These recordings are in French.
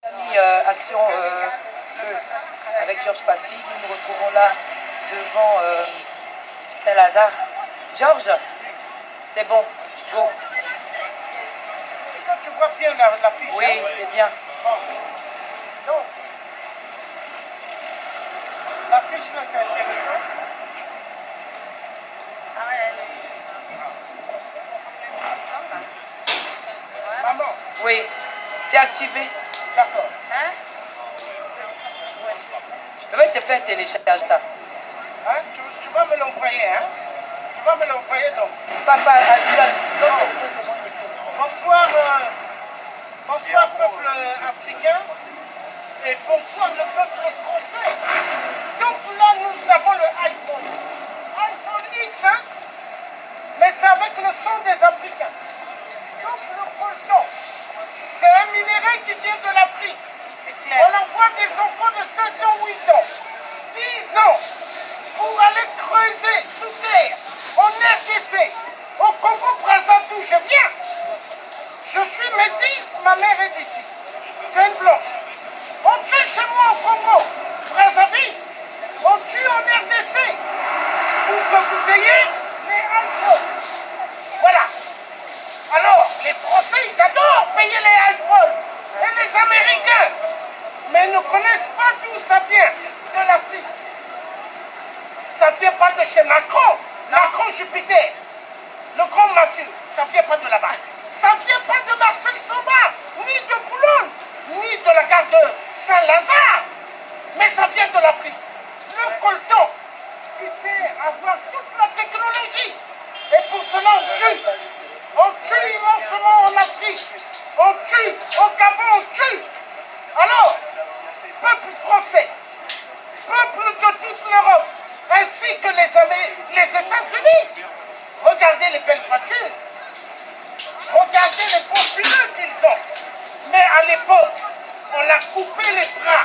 Action Feu avec Georges Passy. Nous nous retrouvons là devant Saint-Lazare. Georges, c'est bon. Go. Tu vois bien la fiche? Oui, hein? c'est bien. Bon. Donc, la fiche là, c'est intéressant. Ah ouais, Maman, Oui, c'est activé. d'accord. hein? Je vais te faire télécharger ça. Hein? Tu vas me l'envoyer, hein? Tu vas me l'envoyer donc. Papa, Bonsoir, bonsoir peuple africain et bonsoir le peuple français. Donc là, nous avons le iPhone. iPhone X, hein? Mais c'est avec le son des Africains. Donc le coltan, c'est un minerai qui vient de l'Afrique. On envoie des enfants de 7 ans, 8 ans, 10 ans pour aller creuser sous terre en RDC, au Congo-Brazzaville, je viens. Je suis métisse, ma mère est d'ici. C'est une blanche. On tue chez moi au Congo, Brazzaville. On tue en RDC pour que vous ayez les iPhones. Voilà. Alors, les Français, ils adorent payer les iPhones. Et les Américains. Mais ils ne connaissent pas d'où ça vient de l'Afrique. Ça ne vient pas de chez Macron. Macron Jupiter. Le grand Mathieu. Ça ne vient pas de là-bas. Ça ne vient pas de Marcel Samba, ni de Boulogne, ni de la gare de Saint-Lazare. Mais ça vient de l'Afrique. Le coltan, qui sait avoir toute la technologie. Et pour cela, on tue. On tue immensément en Afrique. On tue. Au Gabon, on tue. Alors, peuple français, peuple de toute l'Europe, ainsi que les États-Unis, regardez les belles voitures. Regardez les bons pilotes qu'ils ont. Mais à l'époque, on a coupé les bras,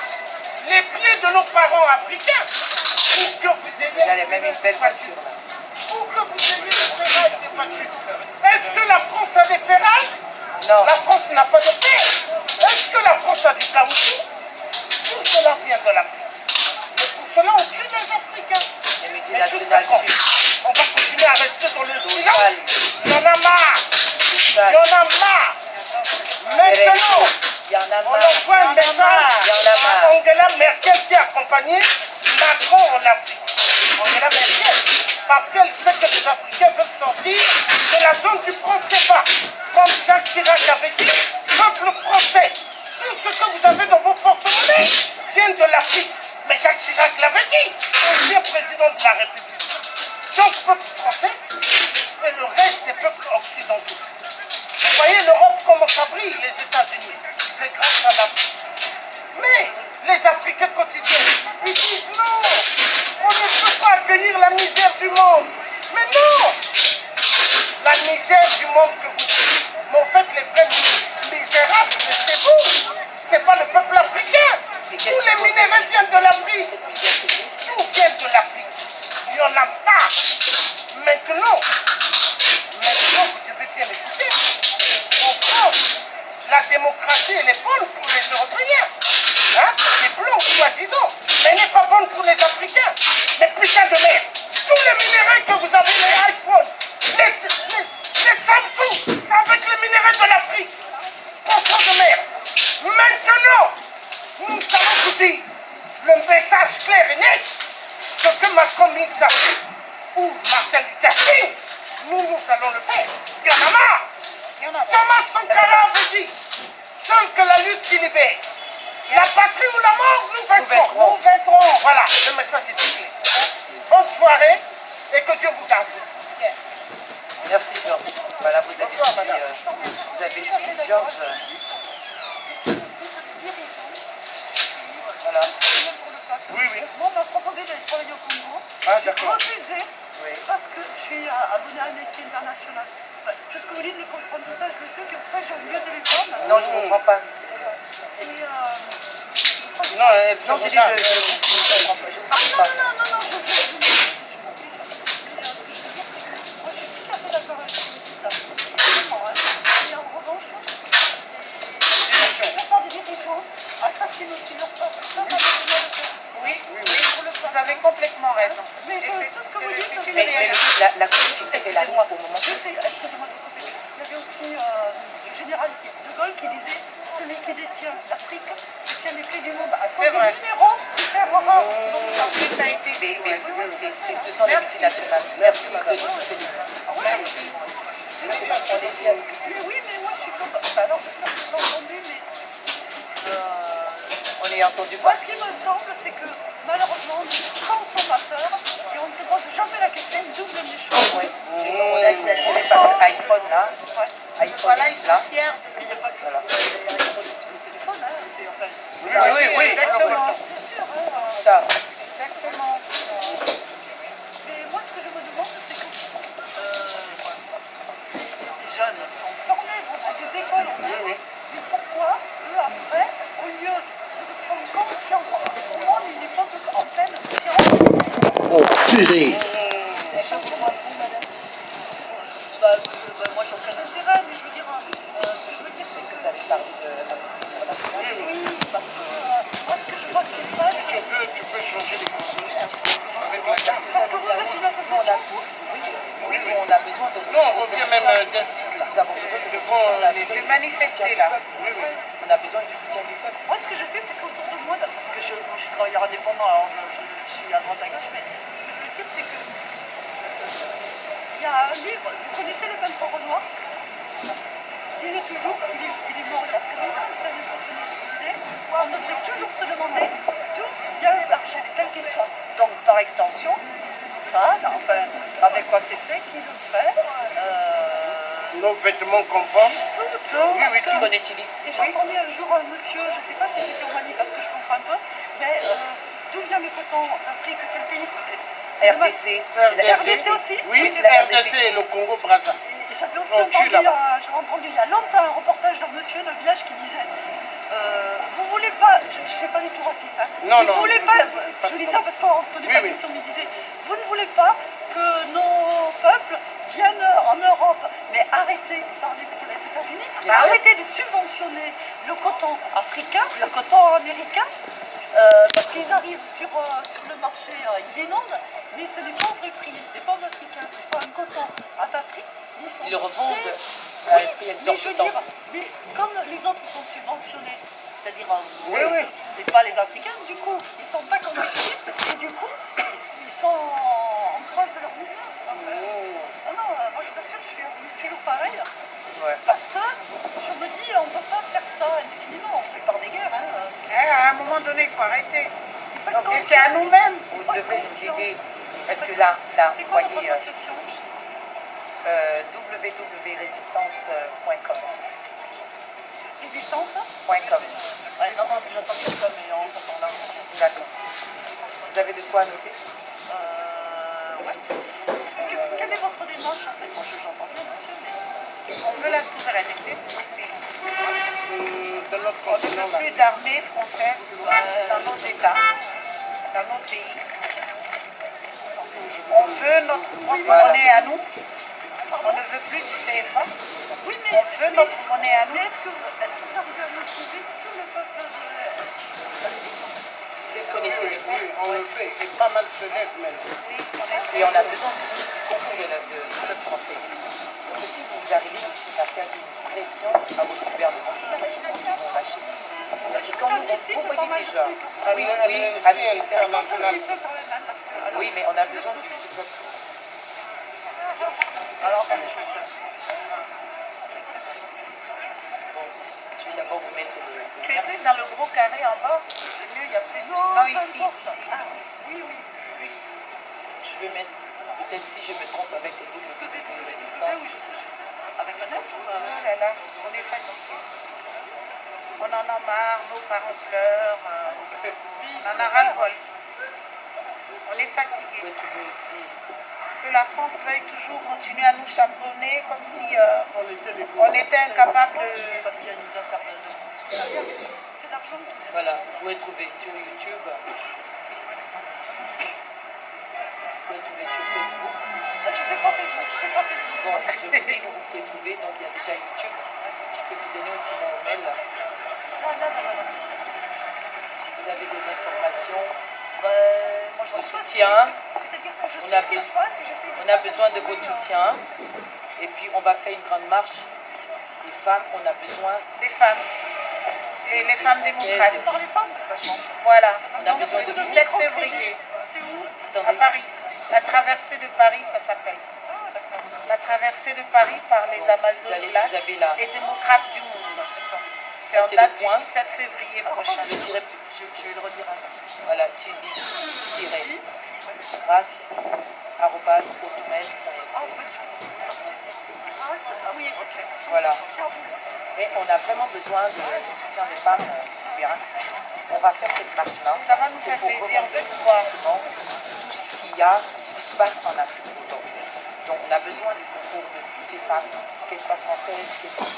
les pieds de nos parents africains pour que vous ayez J'allais même une belle voiture là. pour que vous ayez des ferrailles des voitures. Est-ce que la France a des ferrailles? Non. La France n'a pas de fer. Est-ce que la France a du caoutchouc? Tout cela vient de l'Afrique. Et pour cela, on tue les Africains. Les Mais jusqu'à quand? On va continuer à rester dans le silence. Il y en a marre. Il y en a marre. Maintenant, Il y en a on marre. envoie un message à Angela Merkel qui a accompagné Macron en Afrique. Angela Merkel, parce qu'elle sait que les Africains veulent sortir de la zone du franc CFA. Comme Jacques Chirac avait dit, peuple français, tout ce que vous avez dans vos porte-monnaies vient de l'Afrique. Mais Jacques Chirac l'avait dit, ancien président de la République. Donc, peuple français et le reste des peuples occidentaux. Vous voyez l'Europe comment ça brille, les États-Unis. C'est grâce à l'Afrique. Mais les Africains quotidiens, ils disent non, on ne peut pas accueillir la misère du monde. Mais non, la misère du monde que vous dites. Mais en fait, les vrais misérables, c'est vous. C'est pas le peuple africain. Tous les minéraux viennent de l'Afrique. Tout vient de l'Afrique. Il y en a marre. Maintenant, vous devez bien écouter. En France, la démocratie, elle est bonne pour les Européens. Hein? C'est blanc, soi-disant. Mais elle n'est pas bonne pour les Africains. Mais putain de merde. Tous les minéraux que vous avez, les iPhones, les Samsung, avec les minéraux de l'Afrique. Enfants de merde. Maintenant, nous allons vous dire le message clair et net. Ce que Macron nous a fait, ou Martin Luther King, nous allons le faire. Il y en a marre. Thomas Sankara avait dit, seul que la lutte s'y libère. La patrie ou la mort, nous vaincrons. Nous vaincrons. Voilà, le message est clair. Bonne soirée et que Dieu vous garde. Merci Georges. Voilà, vous avez suivi Georges. Voilà. Oui, oui. Moi, on m'a proposé d'aller travailler au Congo. Ah, d'accord. J'ai refusé parce que je suis abonnée à Amnesty International. Tout ce que vous dites, de comprendre tout ça, je le sais, c'est pour ça que j'ai oublié de téléphone. Non, je ne comprends pas. Et Non, j'ai dit je ne comprends pas. non, je sais. Moi, je suis tout à fait d'accord avec tout ça. Vraiment, hein. Et en revanche, je vais faire des décisions détient l'Afrique, détient les clés du monde. C'est vrai. Numéro super rare. Ça a été dit. Ce sont les multinationales. Merci de nous soutenir. Merci. On les tient. Mais oui, mais moi je suis contente. Enfin, alors, j'espère que vous l'avez entendu, mais On est entendu moi, pas. ce qui me semble, c'est que malheureusement, les consommateurs, et on ne se pose jamais la question, double méchant. Oui. On a exagéré parce que iPhone là. iPhone Voilà, ils X sont là. fiers. Il n'y a pas que Voilà. le téléphone, hein, c'est en fait. Oui. Exactement. Bien sûr, hein. Ça. Exactement. Mais moi, ce que je me demande, c'est que les jeunes sont formés, vont à des écoles, mais pourquoi, eux, après, au lieu de prendre conscience, pour moi, il n'est pas en pleine science. Oh, purée. Moi, je suis en intérêt, mais je veux dire, ce que je veux dire, c'est que Vous avez parlé de oui, parce que moi, ce que je vois qui se passe, Tu peux changer les consignes avec la parce que vous êtes une association, Oui, mais on a besoin de. Non, on revient même d'un cycle. Nous avons besoin de De manifester là. On a besoin du soutien du peuple. moi, ce que je fais, c'est qu'autour de moi, parce que je suis travailleur indépendant, alors je suis à droite à gauche, mais ce que je veux dire, c'est que il y a un livre, vous connaissez le peintre Renoir? Il est toujours, il est mort il y a très longtemps, il s'est fonctionné, on devrait toujours se demander d'où vient l'argent, quelle qu'il soit. Donc, par extension, ça, enfin, avec quoi c'est fait, qui le fait, Nos vêtements qu'on porte. Tout qu'on utilise. et j'ai entendu un jour un monsieur, je ne sais pas si c'était au Mali parce que je comprends un peu, mais d'où vient le coton d'Afrique, quel pays? RDC. RDC aussi? Oui, c'est la RDC et le Congo Brazza. Et j'avais aussi On tue entendu, là-bas. j'avais entendu il y a longtemps un reportage d'un monsieur d'un village qui disait vous voulez pas, je ne suis pas du tout raciste, hein, Non, vous non, voulez je- pas, pas je de dis ça parce qu'on se connaît Oui, pas oui. l'émission, mais il disait vous ne voulez pas que nos peuples viennent en Europe, mais arrêtez par les États-Unis, arrêtez de subventionner le coton africain, le coton américain, parce qu'ils arrivent sur le marché, ils inondent, mais ce n'est pas au vrai prix. Les pauvres africains, c'est pas un coton à bas prix. Ils le revendent Oui, à un prix mais je veux exorbitant. dire, mais comme les autres sont subventionnés, c'est-à-dire, Oui. c'est pas les Africains, du coup, ils sont pas compétitifs, et du coup, ils sont en creuse de leur mouvement. Ah non, moi je t'assure, je suis toujours pareil. Ouais. Parce que je me dis, on ne peut pas faire ça indéfiniment, on se prépare des guerres. À un moment donné, il faut arrêter. Pas de Et c'est à nous-mêmes. Vous devez nous aider. Parce que là, C'est vous quoi votre voyez association www.résistance.com. Résistance .com. Ouais, non, j'entends bien ça, mais on s'entend là. D'accord. Vous avez de quoi noter? Ouais. Quelle est votre démarche en fait? Moi, j'entends bien, monsieur, mais... On veut la souveraineté de ce pays. Mm, De notre continent. On ne veut plus d'armée française dans nos États, dans nos pays. On veut notre propre monnaie à nous. On ne veut plus du CFA. Oui, On veut notre monnaie à nous. mais est-ce que vous arrivez à maîtriser tout le peuple de... C'est ce qu'on essaie de faire. Oui, on le fait. Et pas mal se lève même. Oui, Et on a besoin aussi du concours du peuple français. Parce que si vous arrivez à faire une pression à votre gouvernement, ils vont lâcher. Parce que quand vous voyez déjà, oui, international. oui, mais on a besoin du peuple. Alors, attendez, je vais chercher. Bon, je vais d'abord vous mettre le Tu es plus dans le gros carré en bas. C'est mieux, il y a plus de... Non, ici. Ah, oui, oui. plus. Je vais mettre, peut-être si je me trompe avec le www Oui, résistance. oui, je sais. Avec un S ou Oh là là, on est fatigué. On en a marre, nos parents pleurent. On en a ras-le-bol. On est Vous fatigué. pouvez trouver aussi. Que la France veuille toujours continuer à nous chaperonner comme si on était incapable de... Parce qu'il y a une affaire de construction. C'est l'argent qui... Voilà, vous pouvez trouver sur YouTube. Vous pouvez trouver sur Facebook. Ah, je fais pas Facebook, je fais pas Facebook. Bon, je vous dis où vous pouvez trouver, donc il y a déjà YouTube. Je peux vous donner aussi mon mail. Non. Si vous avez des informations, Moi, je de reçois. soutien, C'est-à-dire que je on sais a ce qui se besoin- passe et j'essaie de... on a besoin de votre soutien. Et puis on va faire une grande marche. Les femmes, on a besoin. Des femmes. Et les femmes démocrates. C'est par les femmes que ça change. Voilà. On a besoin de le 17 février. C'est où? À Paris. La traversée de Paris, ça s'appelle. La traversée de Paris par les Amazones les démocrates du monde. C'est en date du 17 février prochain. Je vais le redire. Voilà, Suzy, grâce, arrobase, automel. Ah oui, ok. Voilà. Et on a vraiment besoin du soutien des femmes, bien. On va faire cette marche-là. Ça va nous faire plaisir de voir tout ce qu'il y a, tout ce qui se passe en Afrique aujourd'hui. Donc on a besoin du concours de toutes les femmes, qu'elles soient françaises,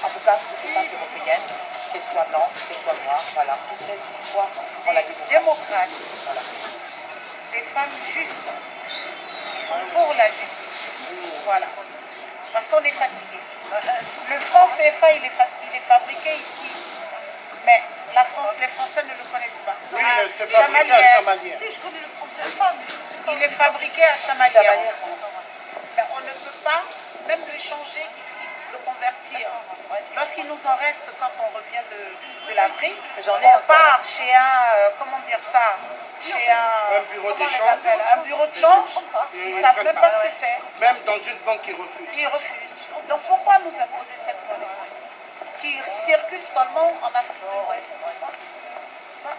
en tout cas toutes les femmes européennes, qu'elles soient blanches, qu'elles soient noires, voilà. Toutes celles qui croient en la démocrates. Voilà. Des femmes justes, qui sont pour la justice. Voilà. Parce qu'on est fatigué. Le franc CFA, il est fabriqué ici. Mais la France, les Français ne le connaissent pas. Oui, c'est fabriqué à Chamalières. Si, je connais le français femme. Il est fabriqué à Chamalières. Mais on ne peut pas même le changer ici, le convertir. Lorsqu'il nous en reste quand on revient de l'Afrique, on part chez un, comment dire ça, chez un bureau comment on les d'échange. appelle, un bureau de change. Ils ne savent même pas ce que c'est. Même dans une banque qui refuse. Ils refusent. Donc pourquoi nous imposer cette monnaie qui circule seulement en Afrique de l'Ouest?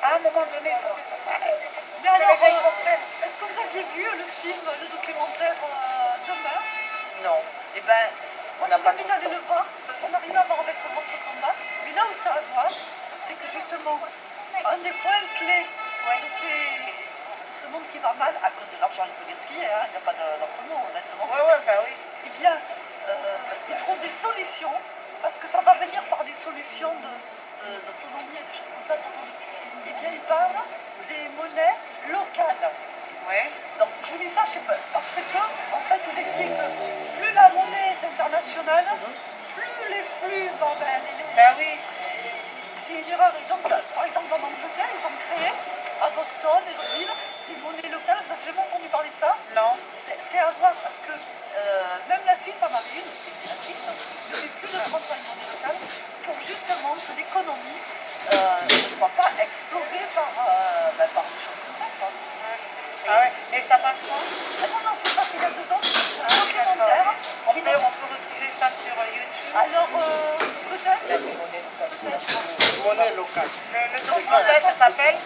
À un moment donné, il faut que ça s'arrête. Mais alors, les gens ils comprennent. est-ce que vous aviez vu le film, le documentaire Demain? Non. Eh ben, On n'a pas envie d'aller le voir, ça n'a rien à voir avec votre combat, mais là où ça a à voir, c'est que justement, un des points clés de ce monde qui va mal, à cause de l'argent, il faut dire ce qu'il y a, il n'y a pas d'entre nous, honnêtement. Oui. Eh bien, ils trouvent des solutions, parce que ça va venir par des solutions d'autonomie et des choses comme ça. Eh bien, ils parlent des monnaies locales. Oui. Donc, je vous dis ça, je sais pas, parce que, en fait, ils expliquent que plus la monnaie est internationale, plus les flux vont vers Ben oui. c'est une erreur. Par exemple, en Angleterre, ils ont créé, à Boston et d'autres villes, des monnaies locales. Vous n'avez jamais entendu parler de ça? Non. C'est à voir, parce que même la Suisse en avait une, c'est la Suisse, depuis plus de 30 ans, une monnaie locale, pour justement que l'économie ne soit pas explosée par des choses comme ça, quoi. Ah ouais. Et ça passe quand? Ah non, c'est passé il y a 2 ans, c'est un documentaire. On peut retrouver ça sur YouTube. Alors, peut-être. Monnaie locale. Le documentaire, ça s'appelle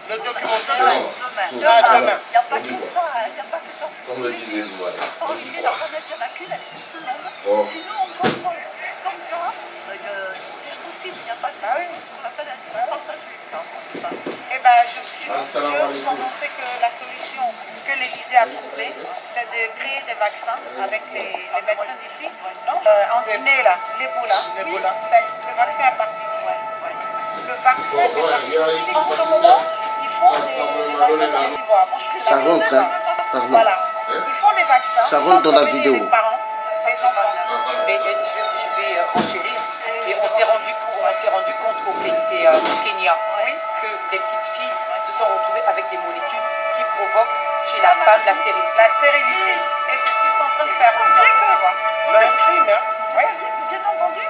Le documentaire. Demain. Demain. Il n'y a pas que ça, il n'y a pas que ça. Comme le disait Zouane. En réalité, la planète, il n'y en a qu'une, elle est tout le monde. Oh. Si nous, on consomme comme ça, c'est juste possible, il n'y a pas de ce qu'on appelle un partage. Eh bien, je Assalamu veux alaikum. annoncer que la solution que l'Élysée a trouvée, c'est de créer des vaccins avec les médecins d'ici. En Guinée, là, l'Ebola. Le vaccin est parti. Le vaccin est parti. En ce moment, ils font des vaccins en Côte d'Ivoire. Moi, je suis Ça d'accord. rentre, hein? Pardon. Voilà. Ils font des vaccins. Ça rentre dans la sans vidéo. Les parents, les enfants. Mais je vais enchérir. Et on s'est rendu compte au Kenya que des petites filles se sont retrouvées avec des molécules qui provoquent chez la femme la stérilité. La stérilité. Et c'est ce qu'ils sont en train de faire aussi en Côte d'Ivoire. C'est un crime, hein? Oui, bien entendu.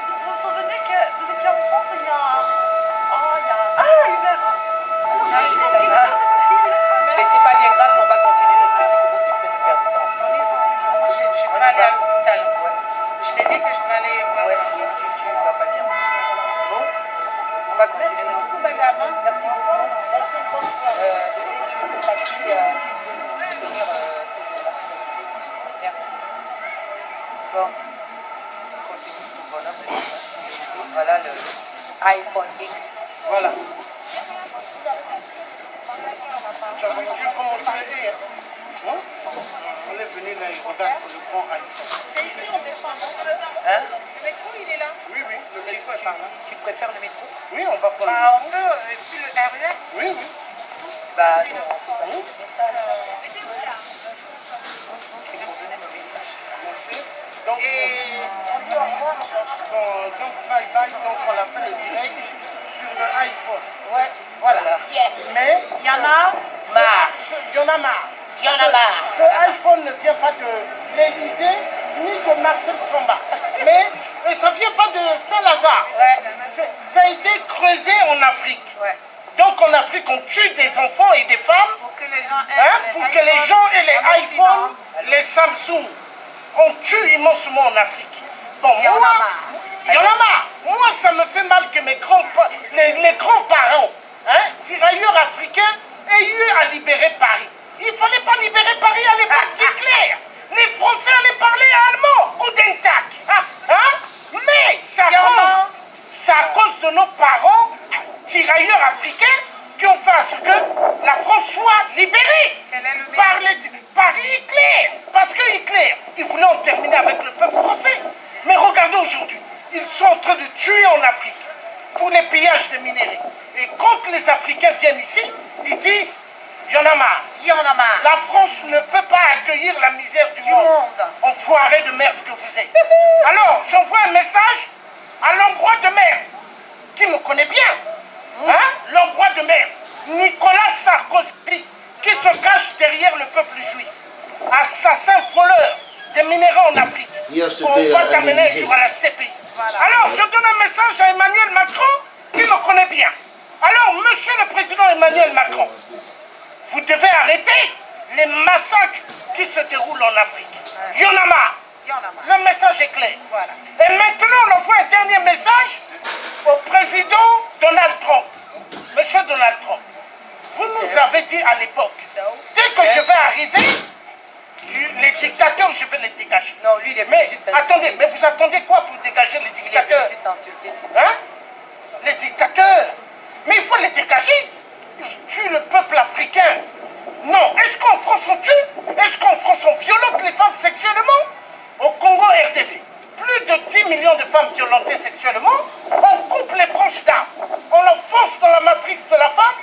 Vous vous souvenez que vous étiez en France il y a... une heure. Mais c'est pas bien grave, on va continuer notre petit groupe si peut nous faire du temps. Moi, je ne suis pas allée à l'hôpital. Je t'ai dit que je vais aller voir. Ouais, tu vas pas bien. Bon, on va continuer Merci notre beaucoup, madame. Merci beaucoup. Merci encore. Merci. Bon, continue ton bonhomme. Voilà le iPhone X. Voilà. Tu as comment c'est, hein? On est venu là, il regarde pour le grand iPhone. C'est ici, on descend. Hein? Le métro, il est là. Oui, le métro est par là. Tu préfères le métro? Oui, on va prendre Bah, on le peut, et puis le RER. Oui. Bah non, on peut pas. C'est pour donner nos messages. Merci. Donc, Et on peut en voir. donc bye bye, donc on l'a fait le direct sur le iPhone. Ouais, voilà. Yes. Mais Il y en a Marre. il y en a marre. Il y en a marre. Ce iPhone ne vient pas de l'Élysée ni de Marcel Samba. Mais ça ne vient pas de Saint-Lazare. Ouais. ça a été creusé en Afrique. Ouais. Donc en Afrique, on tue des enfants et des femmes Pour que les gens aient pour que les gens aient les iPhones, les Samsung. On tue immensément en Afrique. Bon, Il y en a moi, marre. il y en a marre. Moi, ça me fait mal que mes les grands-parents, tirailleurs africains, aient eu à libérer Paris. Il ne fallait pas libérer Paris à l'époque d'Hitler. Les Français allaient parler allemand, Guten Tag. Mais c'est à cause de nos parents, tirailleurs africains, qui ont fait à ce que la France soit libérée par Hitler. Parce que Hitler, il voulait en terminer avec le peuple français. Mais regardez aujourd'hui, ils sont en train de tuer en Afrique pour les pillages de minerais. Et quand les Africains viennent ici, ils disent, il y en a marre. Il y en a marre. La France ne peut pas accueillir la misère du monde. Enfoiré de merde que vous êtes. Alors, j'envoie un message à l'endroit de merde, qui me connaît bien. L'endroit de merde. Nicolas Sarkozy, qui se cache derrière le peuple juif. Assassin voleur des minéraux en Afrique. On va t'amener sur la CPI. Voilà. Alors, je donne un message à Emmanuel Macron, qui me connaît bien. Alors, monsieur le président Emmanuel Macron, vous devez arrêter les massacres qui se déroulent en Afrique. Il y en a marre. Le message est clair. Voilà. Et maintenant, on envoie un dernier message au président Donald Trump. Monsieur Donald Trump, vous nous avez dit à l'époque, dès que je vais arriver, les dictateurs, je vais les dégager. Non, lui, il est Mais juste attendez, mais vous attendez quoi pour dégager les dictateurs? juste insulté. Les dictateurs. Mais il faut les dégager. Ils tuent le peuple africain. Non. Est-ce qu'en France on tue? Est-ce qu'en France on violente les femmes sexuellement? Au Congo RDC, plus de 10 millions de femmes violentées sexuellement. On coupe les branches d'arbres. On l'enfonce dans la matrice de la femme.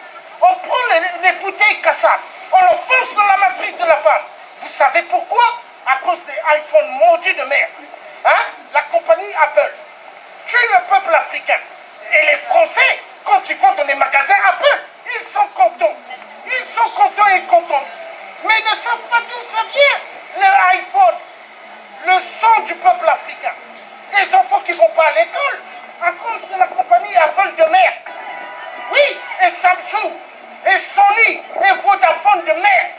On prend les bouteilles cassables. On l'enfonce dans la matrice de la femme. Vous savez pourquoi? À cause des iPhones maudits de merde. La compagnie Apple tue le peuple africain. Et les Français, quand ils vont dans les magasins Apple, ils sont contents. Ils sont contents et contents. Mais ils ne savent pas d'où ça vient, l'iPhone. Le sang du peuple africain. Les enfants qui ne vont pas à l'école, à cause de la compagnie Apple de merde. Oui, et Samsung, et Sony, et Vodafone de merde.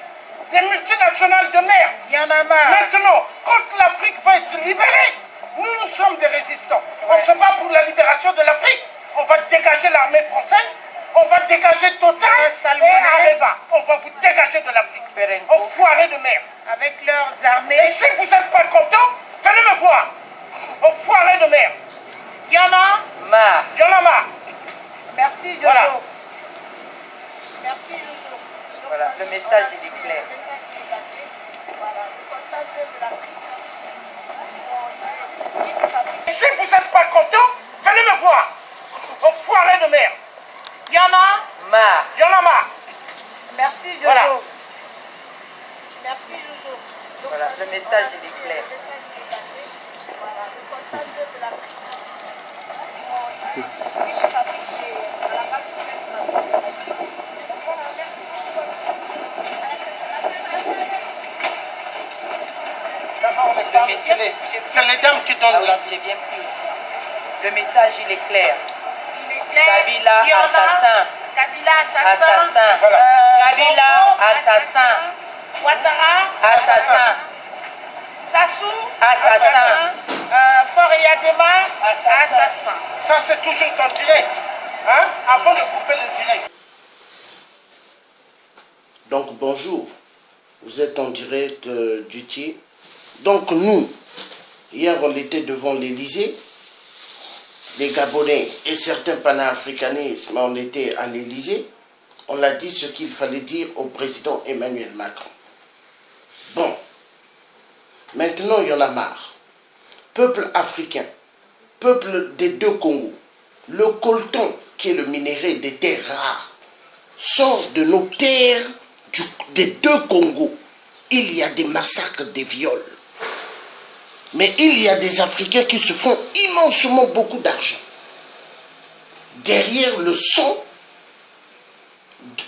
Des multinationales de merde. Il y en a marre. Maintenant, quand l'Afrique va être libérée, nous sommes des résistants. On se bat pour la libération de l'Afrique. On va dégager l'armée française. On va dégager Total et Areva. On va vous dégager de l'Afrique. Enfoirés de merde. Avec leurs armées. Et si vous n'êtes pas content, venez me voir. Enfoirés de merde. Il y en a marre. Il y en a marre. Merci Jojo. Voilà. Merci Jojo. Voilà, le message il est clair. Et si vous n'êtes pas content, venez me voir. Enfoirés de merde. Il y en a Marre. Il y en a marre. Merci Jojo. Voilà. Merci Jojo. Voilà, le message il est clair. C'est les dames qui donnent la vie. J'ai bien pris aussi. Le message il est clair. Il est clair. Kabila Il y en a. assassin. Kabila assassin. Assassin. Voilà. Kabila Bongo, assassin. Ouattara Assassin. Sassou Assassin. Faure-Yadema Assassin. assassin. Ça, c'est toujours en direct. Avant de couper le direct. Donc bonjour, vous êtes en direct du TIE. Donc nous, hier on était devant l'Élysée, les Gabonais et certains panafricanistes, on était à l'Élysée, on a dit ce qu'il fallait dire au président Emmanuel Macron. Bon, maintenant il y en a marre. Peuple africain, peuple des deux Congos, le coltan qui est le minerai des terres rares, sort de nos terres des deux Congos. Il y a des massacres, des viols. Mais il y a des Africains qui se font immensement beaucoup d'argent. Derrière le sang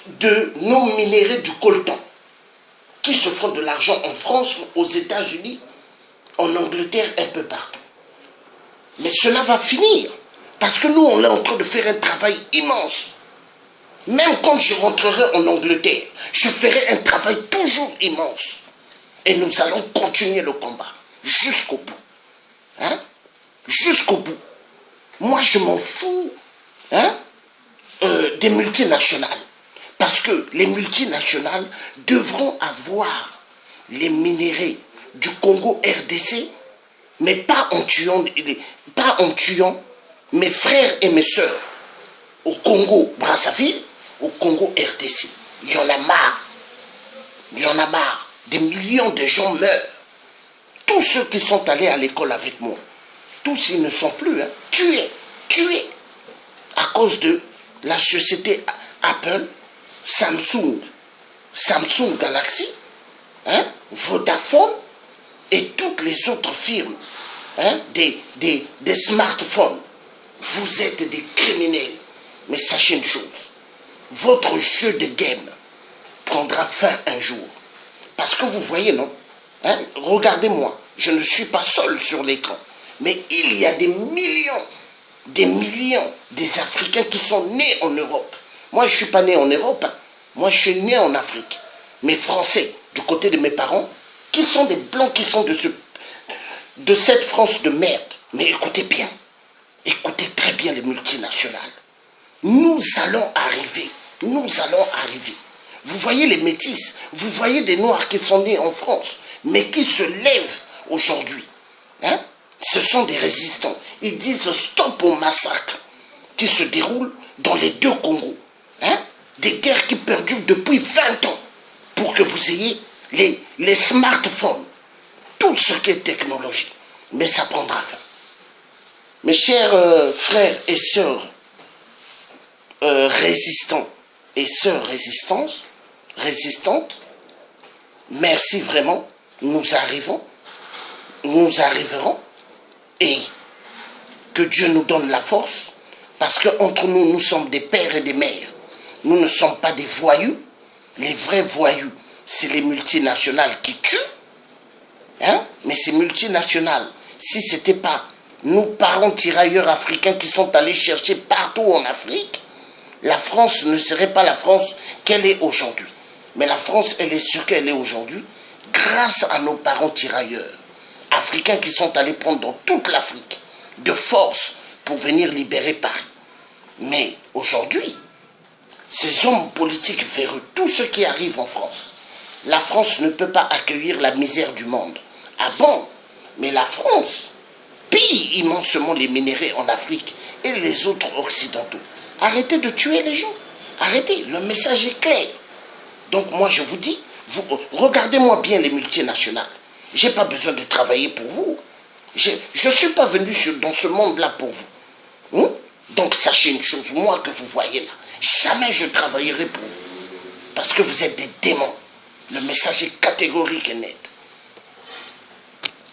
de nos minéraux du coltan, qui se font de l'argent en France, aux États-Unis, en Angleterre, un peu partout. Mais cela va finir. Parce que nous, on est en train de faire un travail immense. Même quand je rentrerai en Angleterre, je ferai un travail toujours immense. Et nous allons continuer le combat jusqu'au bout. Hein? Jusqu'au bout. Moi, je m'en fous des multinationales. Parce que les multinationales devront avoir les minéraux du Congo RDC, mais pas en tuant mes frères et mes sœurs au Congo Brazzaville, au Congo RDC. Il y en a marre. Il y en a marre. Des millions de gens meurent. Tous ceux qui sont allés à l'école avec moi, tous ils ne sont plus tués à cause de la société Apple, Samsung Galaxy, Vodafone et toutes les autres firmes des smartphones. Vous êtes des criminels. Mais sachez une chose, votre jeu de game prendra fin un jour. Parce que vous voyez, non? Regardez-moi, je ne suis pas seul sur l'écran. Mais il y a des millions des Africains qui sont nés en Europe. Moi, je ne suis pas né en Europe. Moi, je suis né en Afrique. Mes Français, du côté de mes parents, qui sont des Blancs, qui sont de cette France de merde. Mais écoutez bien. Écoutez très bien les multinationales. Nous allons arriver. Nous allons arriver. Vous voyez les métis, vous voyez des Noirs qui sont nés en France, mais qui se lèvent aujourd'hui. Ce sont des résistants. Ils disent stop au massacre qui se déroule dans les deux Congos. Des guerres qui perdurent depuis 20 ans pour que vous ayez les smartphones, tout ce qui est technologie. Mais ça prendra fin. Mes chers frères et sœurs résistants et sœurs résistantes, merci vraiment, nous arriverons, et que Dieu nous donne la force, parce qu'entre nous, nous sommes des pères et des mères. Nous ne sommes pas des voyous. Les vrais voyous, c'est les multinationales qui tuent. Mais ces multinationales, si ce n'était pas nos parents tirailleurs africains qui sont allés chercher partout en Afrique, la France ne serait pas la France qu'elle est aujourd'hui. Mais la France, elle est ce qu'elle est aujourd'hui grâce à nos parents tirailleurs africains qui sont allés prendre dans toute l'Afrique de force pour venir libérer Paris. Mais aujourd'hui, ces hommes politiques véreux, tout ce qui arrive en France, la France ne peut pas accueillir la misère du monde. Ah bon? Mais la France pille immensément les minéraux en Afrique et les autres occidentaux. Arrêtez de tuer les gens. Arrêtez, le message est clair. Donc moi je vous dis, regardez-moi bien les multinationales. Je n'ai pas besoin de travailler pour vous. Je ne suis pas venu dans ce monde-là pour vous. Donc sachez une chose, moi que vous voyez là, jamais je travaillerai pour vous. Parce que vous êtes des démons. Le message est catégorique et net.